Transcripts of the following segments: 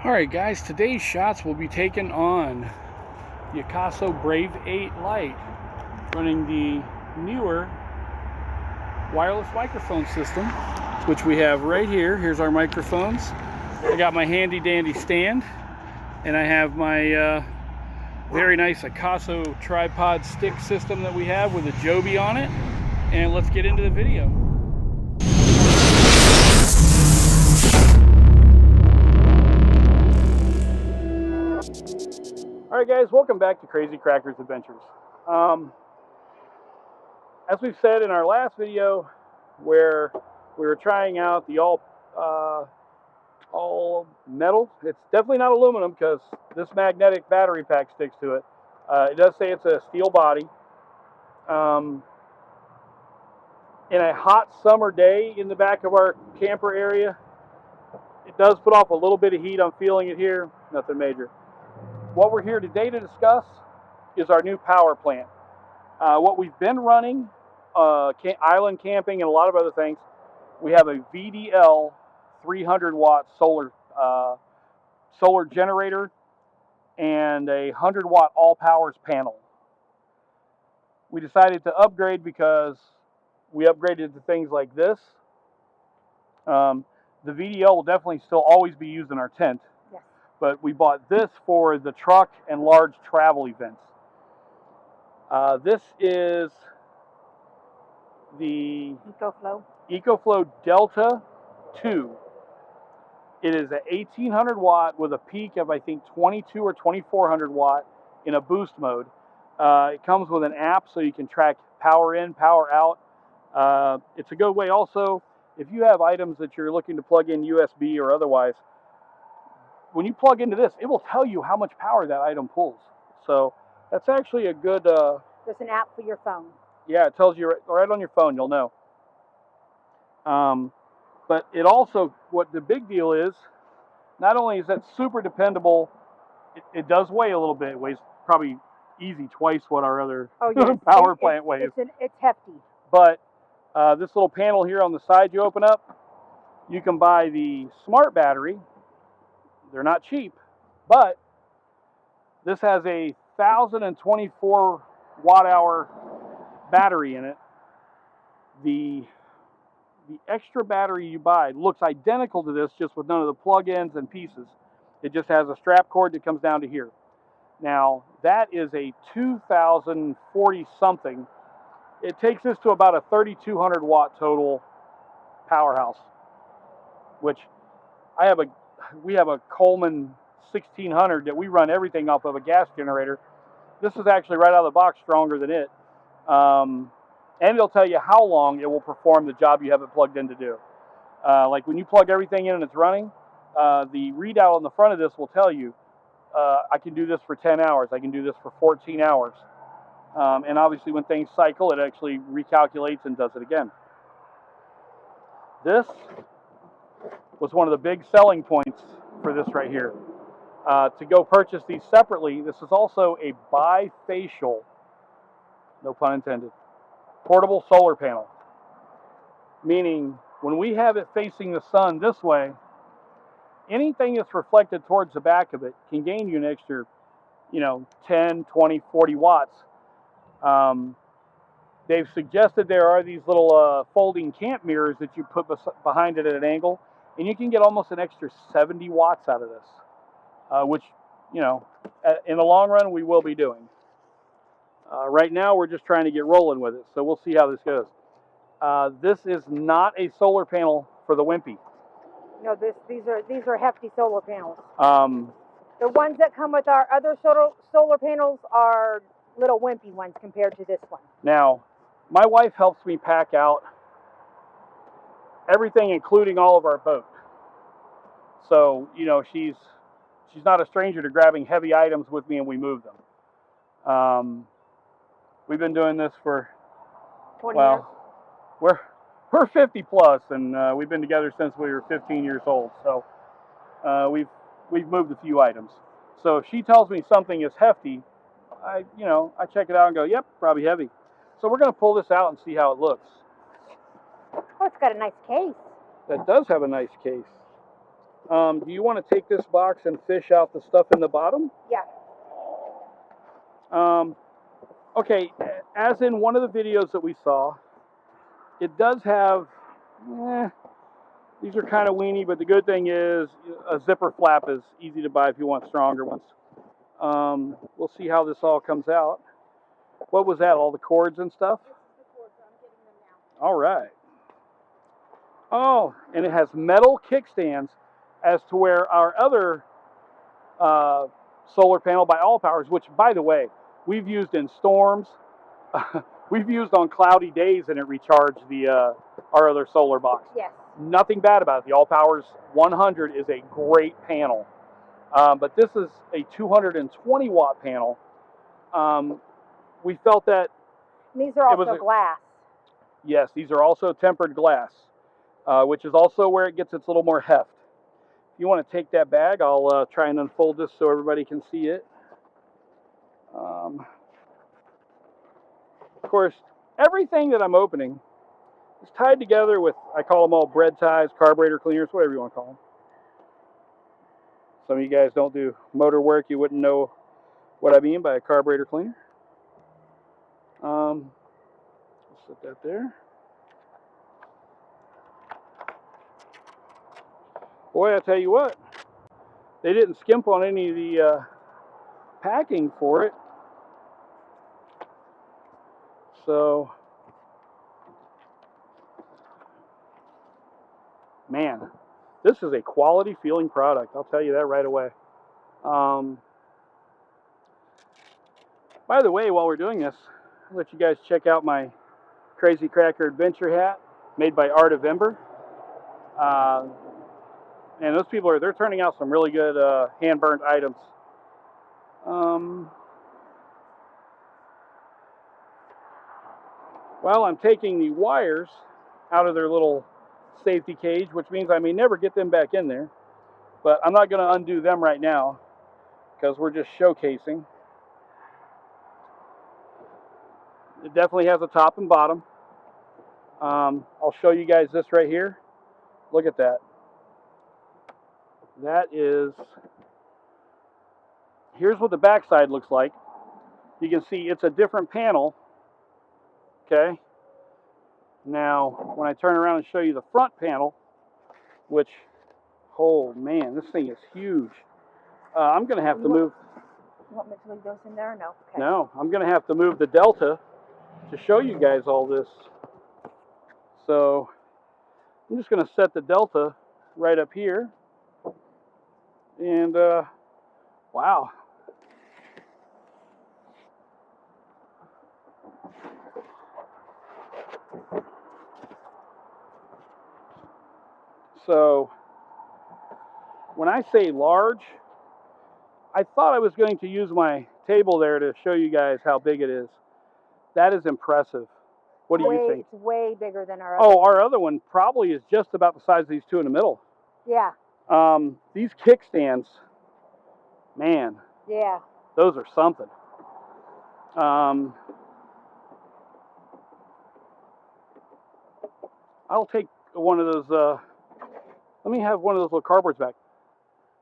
Alright guys, today's shots will be taken on the AKASO Brave 8 Lite, running the newer wireless microphone system, which we have right here. Here's our microphones. I got my handy dandy stand, and I have my very nice AKASO tripod stick system that we have with a Joby on it. And let's get into the video. Alright guys, welcome back to Crazy Crackers Adventures. As we've said in our last video, where we were trying out the all metal, it's definitely not aluminum because this magnetic battery pack sticks to it. It does say it's a steel body. In a hot summer day in the back of our camper area, it does put off a little bit of heat. I'm feeling it here, nothing major. What we're here today to discuss is our new power plant. What we've been running, island camping and a lot of other things, we have a VDL 300 watt solar generator and a 100 watt all powers panel. We decided to upgrade because we upgraded to things like this. The VDL will definitely still always be used in our tent. But we bought this for the truck and large travel events. This is the ecoflow Delta 2. It is an 1800 watt with a peak of I think 22 or 2400 watt in a boost mode. It comes with an app so you can track power in, power out. It's a good way also if you have items that you're looking to plug in USB or otherwise. When you plug into this, it will tell you how much power that item pulls. So that's actually a good... There's an app for your phone. Yeah, it tells you right on your phone, you'll know. But it also, what the big deal is, not only is that super dependable, it does weigh a little bit. It weighs probably easy twice what our other power plant weighs. It's hefty. But this little panel here on the side you open up, you can buy the smart battery. They're not cheap, but this has a 1024 watt hour battery in it. The extra battery you buy looks identical to this, just with none of the plug-ins and pieces. It just has a strap cord that comes down to here. Now that is a 2040 something. It takes us to about a 3200 watt total powerhouse, which we have a Coleman 1600 that we run everything off of a gas generator. This is actually right out of the box stronger than it. And it'll tell you how long it will perform the job you have it plugged in to do. Like when you plug everything in and it's running, the readout on the front of this will tell you, I can do this for 10 hours, I can do this for 14 hours. And obviously when things cycle, it actually recalculates and does it again. This was one of the big selling points for this right here. To go purchase these separately, this is also a bifacial, no pun intended, portable solar panel. Meaning, when we have it facing the sun this way, anything that's reflected towards the back of it can gain you an extra, 10, 20, 40 watts. They've suggested there are these little folding camp mirrors that you put behind it at an angle, and you can get almost an extra 70 watts out of this, which, in the long run, we will be doing. Right now, we're just trying to get rolling with it, so we'll see how this goes. This is not a solar panel for the wimpy. No, these are hefty solar panels. The ones that come with our other solar panels are little wimpy ones compared to this one. Now, my wife helps me pack out everything, including all of our boat. So, she's not a stranger to grabbing heavy items with me and we move them. We've been doing this for 20 years. We're 50 plus, and we've been together since we were 15 years old. So we've moved a few items. So if she tells me something is hefty, I check it out and go, yep, probably heavy. So we're going to pull this out and see how it looks. Oh, it's got a nice case. That does have a nice case. Do you want to take this box and fish out the stuff in the bottom? Yeah. Okay, as in one of the videos that we saw, it does have, these are kind of weeny, but the good thing is a zipper flap is easy to buy if you want stronger ones. We'll see how this all comes out. What was that, all the cords and stuff? This is the cords. I'm getting them now. All right. Oh, and it has metal kickstands as to where our other solar panel by All Powers, which, by the way, we've used in storms. We've used on cloudy days, and it recharged our other solar box. Yes. Nothing bad about it. The All Powers 100 is a great panel, but this is a 220 watt panel. We felt that these are also glass. Yes, these are also tempered glass, which is also where it gets its little more heft. If you want to take that bag, I'll try and unfold this so everybody can see it. Of course, everything that I'm opening is tied together with, I call them all bread ties, carburetor cleaners, whatever you want to call them. Some of you guys don't do motor work, you wouldn't know what I mean by a carburetor cleaner. Let's set that there. Boy, I tell you what, they didn't skimp on any of the packing for it. So, man, this is a quality feeling product. I'll tell you that right away. By the way, while we're doing this, I'll let you guys check out my Crazy Cracker Adventure hat made by Art of Ember. And those people they're turning out some really good hand-burnt items. Well, I'm taking the wires out of their little safety cage, which means I may never get them back in there. But I'm not going to undo them right now because we're just showcasing. It definitely has a top and bottom. I'll show you guys this right here. Look at that. Here's what the back side looks like. You can see it's a different panel. Okay. Now, when I turn around and show you the front panel, which, oh man, this thing is huge. I'm going to have to move. You want me to leave those in there or no? Okay. No, I'm going to have to move the Delta to show you guys all this. So, I'm just going to set the Delta right up here. And, wow. So, when I say large, I thought I was going to use my table there to show you guys how big it is. That is impressive. What do you think? It's way bigger than our other one. Our other one probably is just about the size of these two in the middle. Yeah. These kickstands, man. Yeah. Those are something. I'll take one of those. Let me have one of those little cardboards back.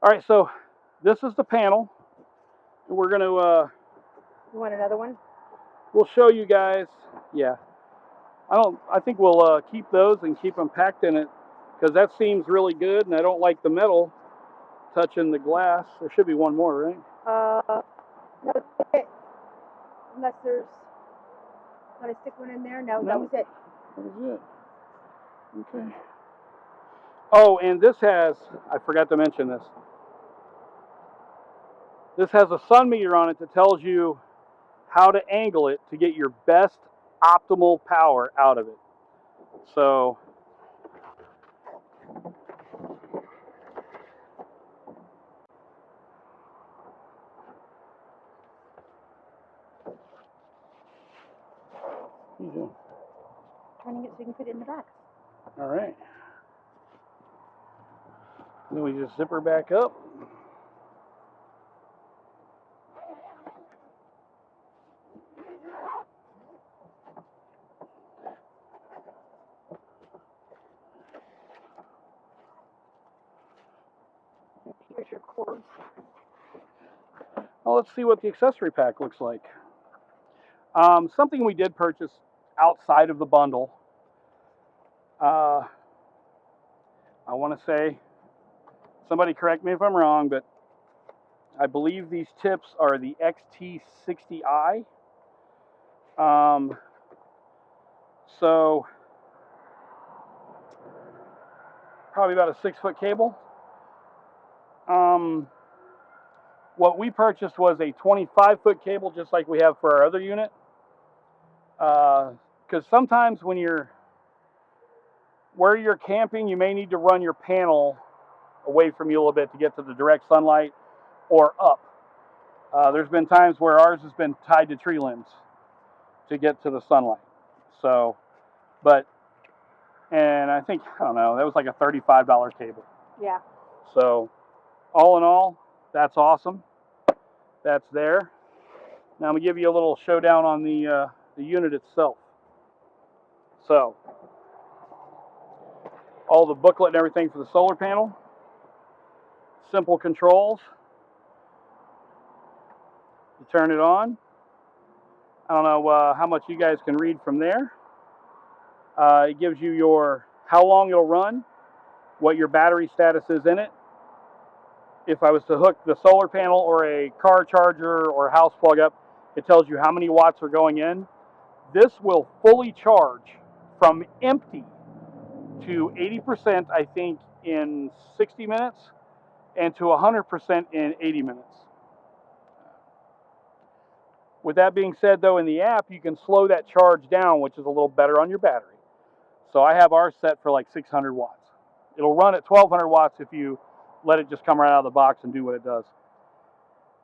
All right, so this is the panel. And we're going to... you want another one? We'll show you guys. Yeah. I think we'll keep those and keep them packed in it because that seems really good, and I don't like the metal touching the glass. There should be one more, right? No, that's it. Unless there's... Want to stick one in there? No, that was it. That was it. Okay. Oh, and this has, I forgot to mention this. This has a sun meter on it that tells you how to angle it to get your best optimal power out of it. So, what are you doing? Turning it so you can put it in the back. All right. Then we just zip her back up. your cords. Well, let's see what the accessory pack looks like. Something we did purchase outside of the bundle. I want to say, somebody correct me if I'm wrong, but I believe these tips are the XT60i. So probably about a 6-foot cable. What we purchased was a 25-foot cable, just like we have for our other unit. Because sometimes when where you're camping, you may need to run your panel away from you a little bit to get to the direct sunlight or up. There's been times where ours has been tied to tree limbs to get to the sunlight. So, and I think, I don't know, that was like a $35 cable. Yeah. So, all in all, that's awesome. That's there. Now I'm going to give you a little showdown on the unit itself. So, all the booklet and everything for the solar panel. Simple controls. You turn it on. I don't know how much you guys can read from there. It gives you how long it'll run, what your battery status is in it. If I was to hook the solar panel or a car charger or house plug up, it tells you how many watts are going in. This will fully charge from empty to 80%, I think, in 60 minutes and to 100% in 80 minutes. With that being said, though, in the app, you can slow that charge down, which is a little better on your battery. So I have ours set for like 600 watts. It'll run at 1200 watts if you let it just come right out of the box and do what it does.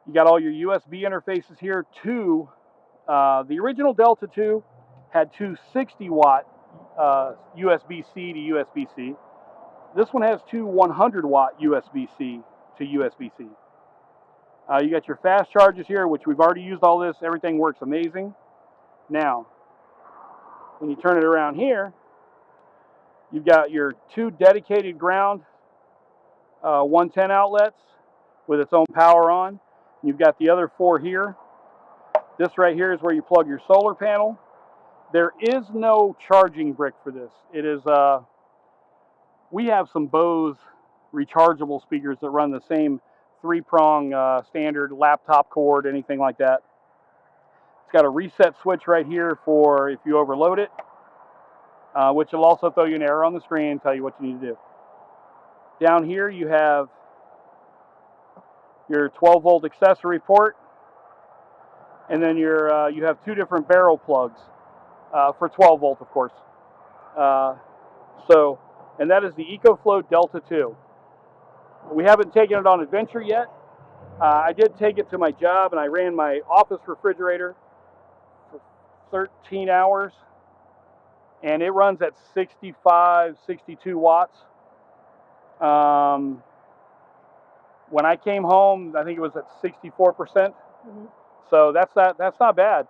You got all your USB interfaces here. The original Delta 2 had two 60-watt USB-C to USB-C. This one has two 100-watt USB-C to USB-C. You got your fast charges here, which we've already used all this. Everything works amazing. Now, when you turn it around here, you've got your two dedicated ground 110 outlets with its own power on. You've got the other four here. This right here is where you plug your solar panel. There is no charging brick for this. It is, we have some Bose rechargeable speakers that run the same 3-prong standard laptop cord, anything like that. It's got a reset switch right here for if you overload it, which will also throw you an error on the screen and tell you what you need to do. Down here you have your 12-volt accessory port, and then you have two different barrel plugs for 12 volt, of course. And that is the ecoflow Delta 2. We haven't taken it on adventure yet. I did take it to my job, and I ran my office refrigerator for 13 hours, and it runs at 65, 62 watts. When I came home, I think it was at 64%. Mm-hmm. So that's not bad.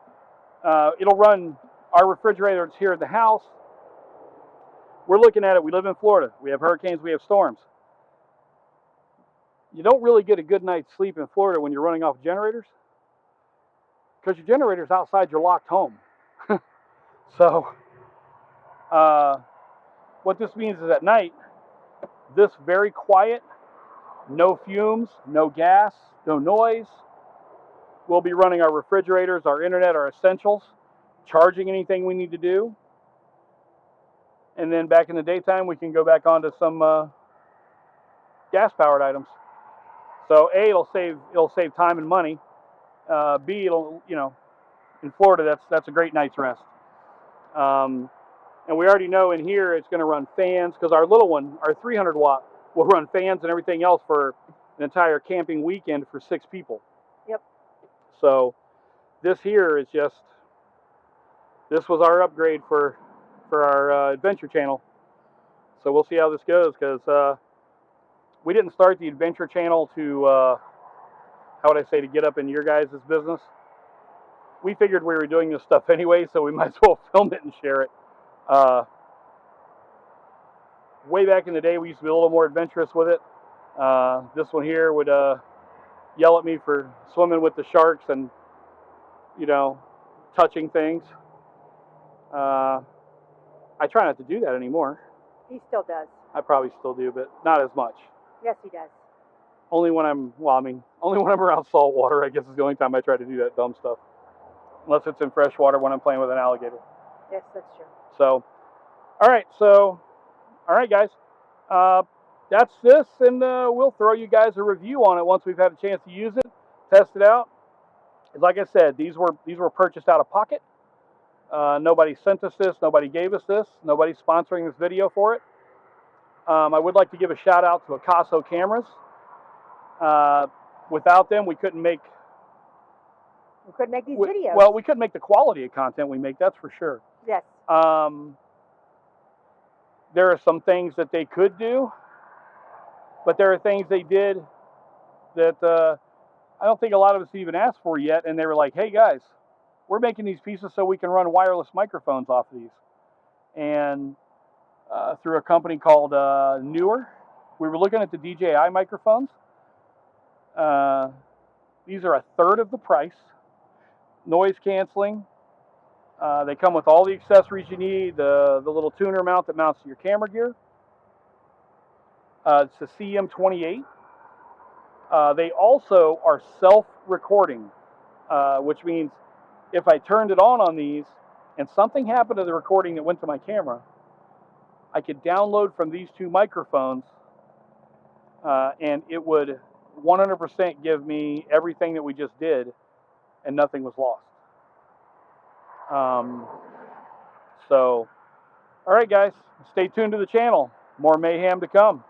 It'll run our refrigerator that's here at the house. We're looking at it. We live in Florida. We have hurricanes. We have storms. You don't really get a good night's sleep in Florida when you're running off generators, because your generator's outside your locked home. So what this means is at night, this very quiet, no fumes, no gas, no noise. We'll be running our refrigerators, our internet, our essentials, charging anything we need to do. And then back in the daytime, we can go back onto some gas-powered items. So A, it'll save time and money. B, it'll, in Florida, that's a great night's rest. And we already know in here it's going to run fans, because our little one, our 300 watt, will run fans and everything else for an entire camping weekend for 6 people. Yep. So this here is this was our upgrade for our adventure channel. So we'll see how this goes, because we didn't start the adventure channel to, how would I say, to get up in your guys' business. We figured we were doing this stuff anyway, so we might as well film it and share it. Way back in the day, we used to be a little more adventurous with it. This one here would yell at me for swimming with the sharks and, you know, touching things. I try not to do that anymore. He still does. I probably still do, but not as much. Yes, he does. Only when I'm, well, I mean, only when I'm around salt water, I guess, is the only time I try to do that dumb stuff. Unless it's in fresh water when I'm playing with an alligator. Yes, that's true. So, all right, guys. That's this, and we'll throw you guys a review on it once we've had a chance to use it, test it out. Like I said, these were purchased out of pocket. Nobody sent us this. Nobody gave us this. Nobody's sponsoring this video for it. I would like to give a shout out to AKASO cameras. Without them, we couldn't make these videos. Well, we couldn't make the quality of content we make. That's for sure. Yes. There are some things that they could do, but there are things they did that I don't think a lot of us even asked for yet. And they were like, "Hey guys, we're making these pieces so we can run wireless microphones off of these." And through a company called Newer, we were looking at the DJI microphones. These are a third of the price. Noise canceling. They come with all the accessories you need. The little tuner mount that mounts to your camera gear. It's a CM28. They also are self-recording, which means if I turned it on these and something happened to the recording that went to my camera, I could download from these two microphones and it would 100% give me everything that we just did and nothing was lost. So, all right, guys, stay tuned to the channel. More mayhem to come.